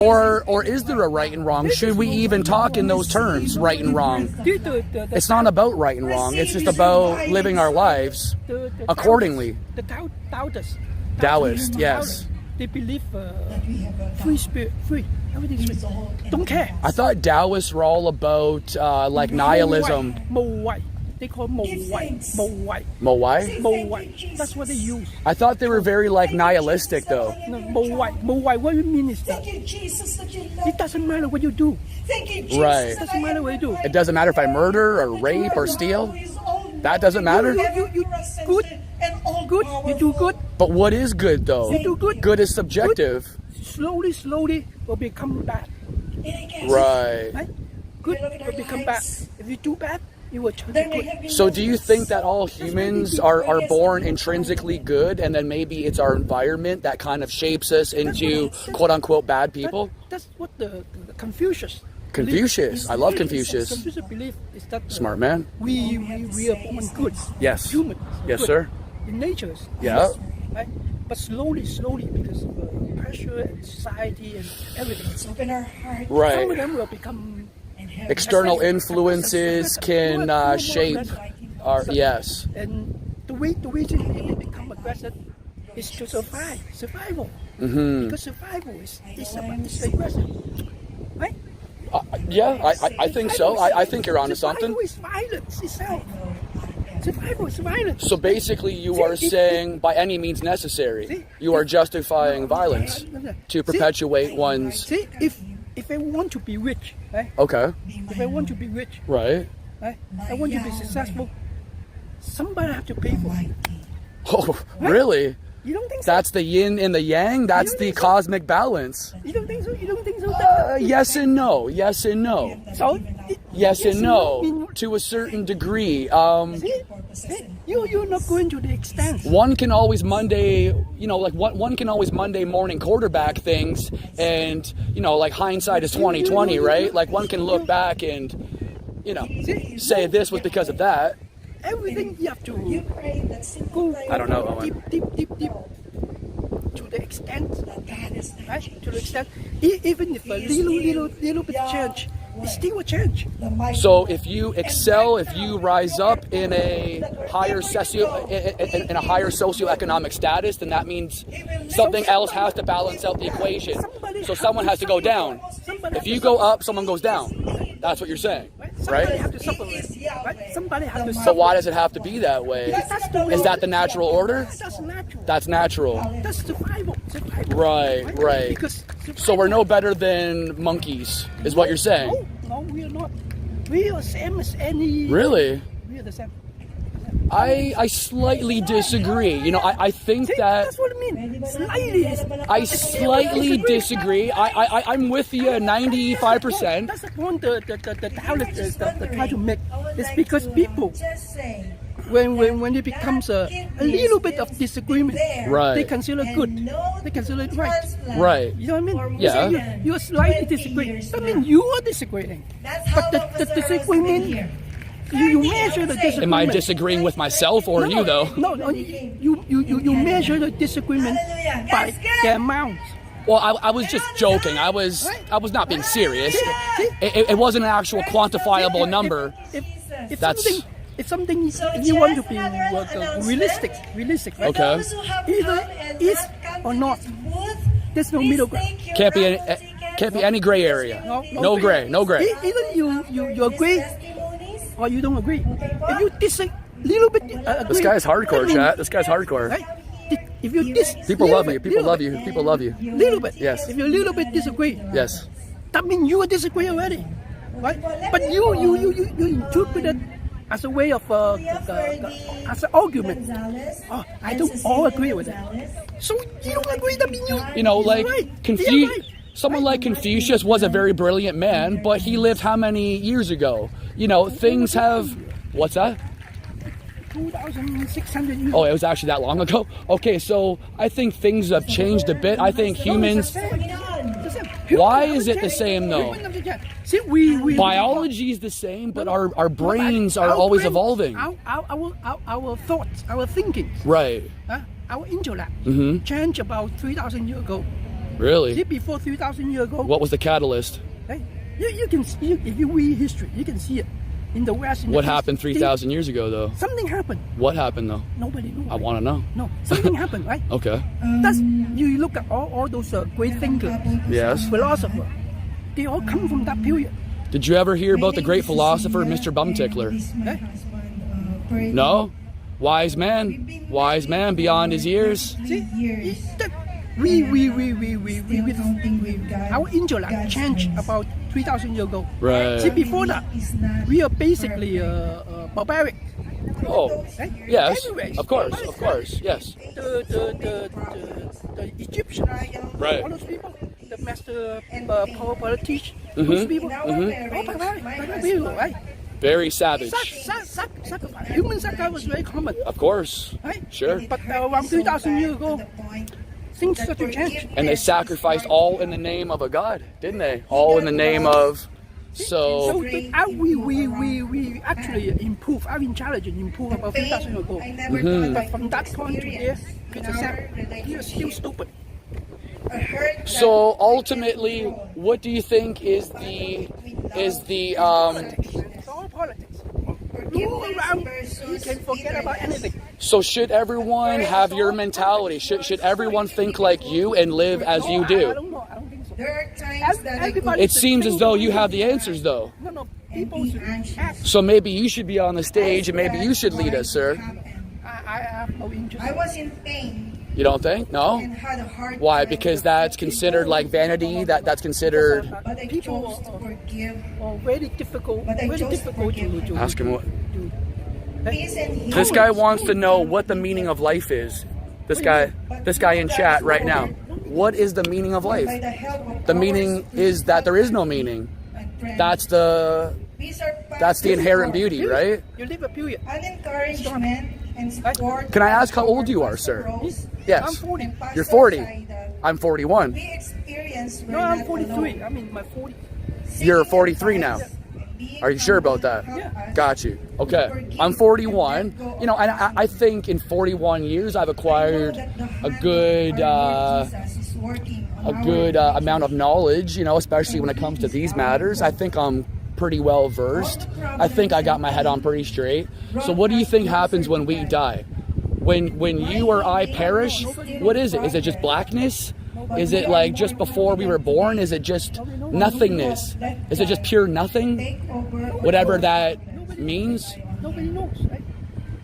Or is there a right and wrong? Should we even talk in those terms, right and wrong? It's not about right and wrong. It's just about living our lives accordingly. The Taoists. Taoist, yes. They believe free spirit, free. Everything's free. Don't care. I thought Taoists were all about like nihilism. Mo Wai. They call Mo Wai. Mo Wai. Mo Wai? Mo Wai. That's what they use. I thought they were very like nihilistic though. No, Mo Wai. Mo Wai. What it means is that it doesn't matter what you do. Right. It doesn't matter what you do. It doesn't matter if I murder or rape or steal. That doesn't matter. You good. Good. You do good. But what is good though? You do good. Good is subjective. Slowly will become bad. Right. Good will become bad. If you do bad, you will turn to good. So do you think that all humans are born intrinsically good, and then maybe it's our environment that kind of shapes us into quote-unquote bad people? That's what the Confucius. Confucius. I love Confucius. Confucius belief is that Smart man. We are born good. Yes. Human. Yes, good. sir. In nature. Yeah. Right? But slowly, because of pressure and society and everything. Right. Some of them will become External influences can shape our, yes. And the way they become aggressive is to survival. Mm-hmm. Because survival is aggressive, right? Yeah, I think so. I think you're onto something. Survival is violence itself. Survival is violence. So basically you are saying by any means necessary, you are justifying violence to perpetuate one's... See, if I want to be rich, right? Okay. If I want to be rich, right? I want to be successful, somebody have to pay for it. Oh, really? You don't think so? That's the yin and the yang? That's the cosmic balance? You don't think so? You don't think so? Yes and no. Yes and no. So? Yes and no. To a certain degree. See? You're not going to the extent. One can always Monday morning quarterback things, and like hindsight is 20/20, right? Like one can look back and say this was because of that. Everything you have to go. I don't know, Owen. Deep to the extent, right? To the extent, even if a little bit change, it's still a change. So if you excel, if you rise up in a higher socioeconomic status, then that means something else has to balance out the equation. So someone has to go down. If you go up, someone goes down. That's what you're saying, right? Somebody have to suffer, right? Somebody have to suffer. But why does it have to be that way? Is that the natural order? That's natural. That's natural. That's survival. Right. Because so we're no better than monkeys, is what you're saying? No, we are not. We are the same as any... Really? We are the same. I slightly disagree. I think that... That's what I mean. Slightly. I slightly disagree. I'm with you 95%. That's the point the Taoists try to make. It's because people, when it becomes a little bit of disagreement, right, they consider good. They consider it right. Right. You know what I mean? Yeah. You are slightly disagreeing. That means you are disagreeing. But the disagreement... You measure the disagreement. Am I disagreeing with myself or you though? No. You measure the disagreement by the amount. Well, I was just joking. I was not being serious. It wasn't an actual quantifiable number. If you want to be realistic, right? Okay. Either is or not. There's no middle ground. Can't be any gray area. No gray. Either you agree or you don't agree. If you disagree, little bit agree. This guy's hardcore, chat. This guy's hardcore. Right? If you people love me. People love you. People love you. Little bit. Yes. If you a little bit disagree. Yes. That means you disagree already, right? But you interpret it as a way of as an argument. Oh, I don't all agree with that. So you don't agree. That means like right. Someone like Confucius was a very brilliant man, but he lived how many years ago? Things have... What's that? 2,600 years. Oh, it was actually that long ago? Okay, so I think things have changed a bit. I think humans... Why is it the same, though? See, biology is the same, but our brains are always evolving. Our thoughts, our thinking, right, our intellect mm-hmm, changed about 3,000 years ago. Really? See, before 3,000 years ago, What was the catalyst? right? You can see, if you read history, you can see it in the West. In What the East, happened 3,000 years ago, though? Something happened. What happened, though? Nobody knows. I want to know. No, something happened, right? Okay. That's you look at all those great thinkers, Yes. philosophers. They all come from that period. Did you ever hear about the great philosopher, Mr. Bumtickler? No? Wise man beyond his years. See, our intellect changed about 3,000 years ago. Right. See, before that, we are basically barbaric. Oh, Right? yes, Anyways, of course, yes. The Egyptians, Right. all those people, the master power politicians, those people, all barbaric people, right? Very savage. Sacrifice. Human sacrifice was very common, Of course. right? Sure. But around 3,000 years ago, things started to change. And they sacrificed all in the name of a god, didn't they? All in the name of. So So, we actually improve, our intelligence improved about 3,000 years ago. But from that point to there, it's a set. You're still stupid. so ultimately, what do you think is the It's all politics. Go around, you can forget about anything. so should everyone have your mentality? Should everyone think like you and live as you I do? don't know. I don't think so. There are times that Everybody It seems as though you have the answers, though. No, people should ask. So maybe you should be on the stage and maybe you should lead us, sir. I have no interest. I was in pain You don't think? No? and had a hard Why? time, Because that's considered like vanity? That's considered. but I People chose to forgive. very difficult to Ask him what. Peace and healing. This guy wants to know what the meaning of life is. This guy in chat right now. What is the meaning of life? By the help of The meaning is that there is no meaning. That's the inherent beauty, right? You live a period. An encouragement and support. Can I ask how old you are, sir? Yes. I'm 40. You're 40. I'm 41. We experience No, I'm 43. I'm in my 40s. You're 43 now. Are you sure about that? Yeah. Got you. Okay. I'm 41. You know, and I think in 41 years I've acquired a good amount of knowledge, you know, especially when it comes to these matters. I think I'm pretty well versed. I think I got my head on pretty straight. So what do you think happens when we die? When you or I perish, what is it? Is it just blackness? Is it like just before we were born? Is it just nothingness? Is it just pure nothing? Whatever that means? Nobody knows, right?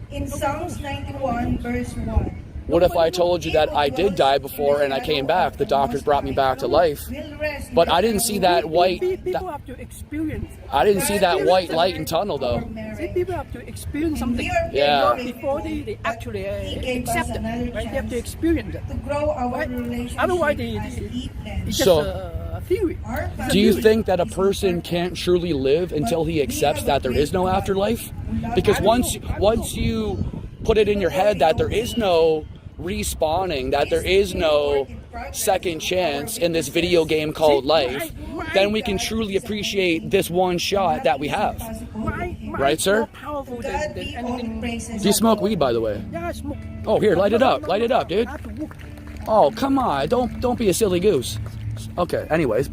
In Psalms 91 verse 1. What if I told you that I did die before and I came back? The doctors brought me back to life. But I didn't see that white. People have to experience. I didn't see that white light and tunnel though. See, people have to experience something. Yeah. Before they actually accept it, right? They have to experience it. To grow our Right? relationship Otherwise, as equals. it's just So- a theory. Do you think that a person can't truly live until he accepts that there is no afterlife? Because once you put it in your head that there is no respawning, that there is no second chance in this video game called life, then we can truly appreciate this one shot that we have. Right, sir? More powerful than anything. Do you smoke weed, by the way? Yeah, I smoke. Oh, here, light it up. Light it up, dude. I have to walk. Oh, come on. Don't be a silly goose. Okay, anyways.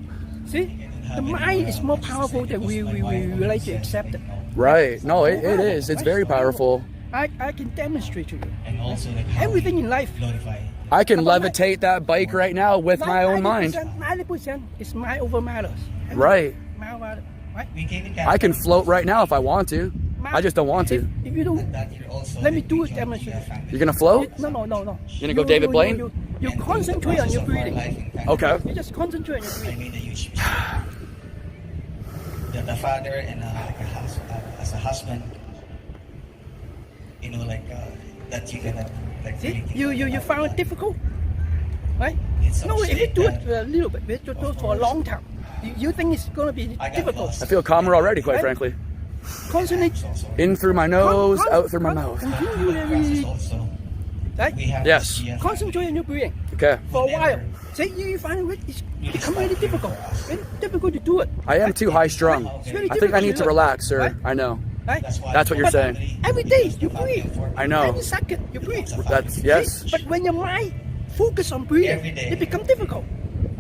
See, the mind is more powerful than we like to accept it. Right. No, it is. It's very powerful. I can demonstrate to you. And also like how Everything in life. glorify. I can levitate that bike right now with my own mind. 90% is mind over matters. Right. Mind over matter, right? We came in I can float right now if I want to. I just don't want to. If you don't, that you're also let me like do we it join demonstration. the family. You're gonna float? No. You gonna go David Blaine? You And concentrate on your process of our breathing. life in family. Okay. You just concentrate on your I breathing. made a huge mistake. The father and like as a husband, you know, like that you cannot like. See, really think you about found it that. difficult, right? It's a No, if you mistake do it that a little bit, if you do it for a long time, you think it's going to be I got difficult. lost. I feel calmer already, quite Right? frankly. Concentrate. In through my nose, out through my mouth. Continually, Also, right? we have Yes. this, Concentrate on your breathing Okay. for a while. See, you find it's become really difficult. Very difficult to do it. I am too high strung. I think I need to relax, sir. I know. Right? That's what you're But saying. every day you breathe. I know. Every second you breathe. That's yes. But when your mind focus on breathing, Every day. it becomes difficult.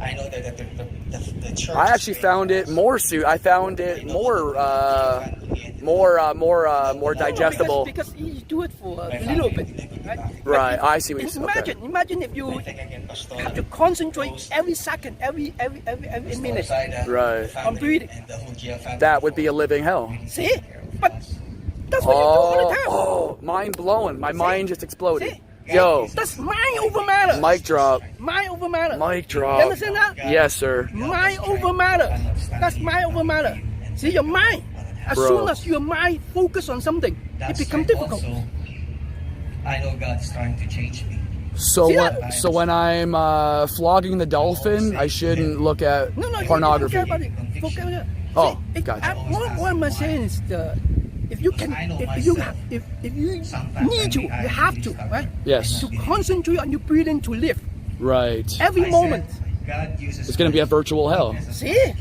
I know that the church. I actually found it more I found it more digestible. Because you do it for a little bit, right? Right, I see what you're saying. Okay. Imagine if you have to concentrate every second, every minute. Right. I'm breathing. That would be a living hell. See? But that's what you do all the time. Oh, mind blowing. My mind just exploded. See? Yo, That's mind over matter. mic drop. Mind over matter. Mic You drop. understand that? Yes, sir. Mind over matter. That's mind over matter. See, your mind. As Bro. soon as your mind focus on something, it becomes difficult. Also, I know God's trying to change me. So See when that? so when I'm flogging the dolphin, I shouldn't look at No, pornography. forget about it. Forget about it. Oh, See, gotcha. What am I saying is if you can, if you need to, you have to, right? Yes. To concentrate on your breathing to live Right. every moment. God uses It's going to be a virtual hell, See?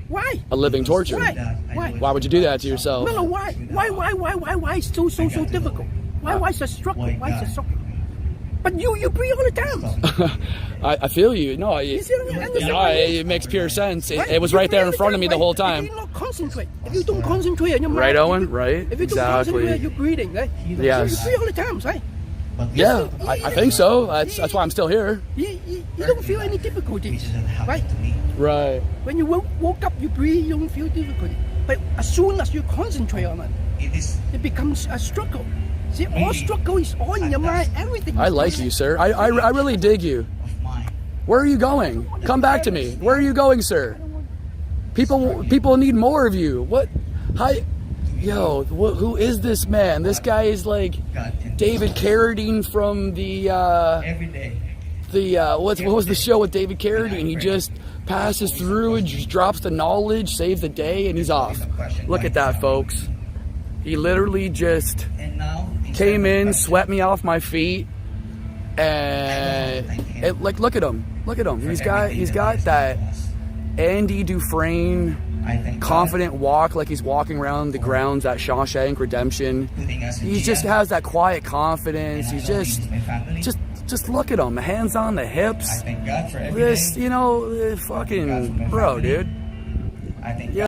Why? a living torture. Why? Why? Why would you do that to yourself? No, why? Why is so difficult? Why is it a struggle? Why is it a struggle? But you breathe all the time. I feel you. No, You see what I mean? no, it makes pure sense. It was right there in front of me the whole time. If you don't concentrate, if you don't concentrate on your mind, Right, Owen? Right? If you don't concentrate Exactly. on your breathing, right? Yes. You breathe all the time, right? Yeah, I think so. That's why I'm still here. You don't feel any difficulty, right? Right. When you woke up, you breathe, you don't feel difficulty. But as soon as you concentrate on it, It is it becomes a struggle. See, all struggle is all in your mind, everything. I like you, sir. I really dig you. of mine. Where are you going? Come back to me. Where are you going, sir? People need more of you. What? Hi. Yo, who is this man? This guy is like God in David Carradine from the every day. what was the show with David Carradine? He just passes through and just drops the knowledge, saves the day, and he's off. Look at that, folks. He literally just And now came in, swept me off my feet, and like look at him. Look at him. He's got that Andy Dufresne I thank confident walk, like he's walking around the grounds at Shawshank Redemption. God putting us in He just jail. has that quiet confidence. And I He's don't leave my family. just look at him. Hands on the I hips. thank God for every This, day. you know, fucking bro, dude. I thank Yeah.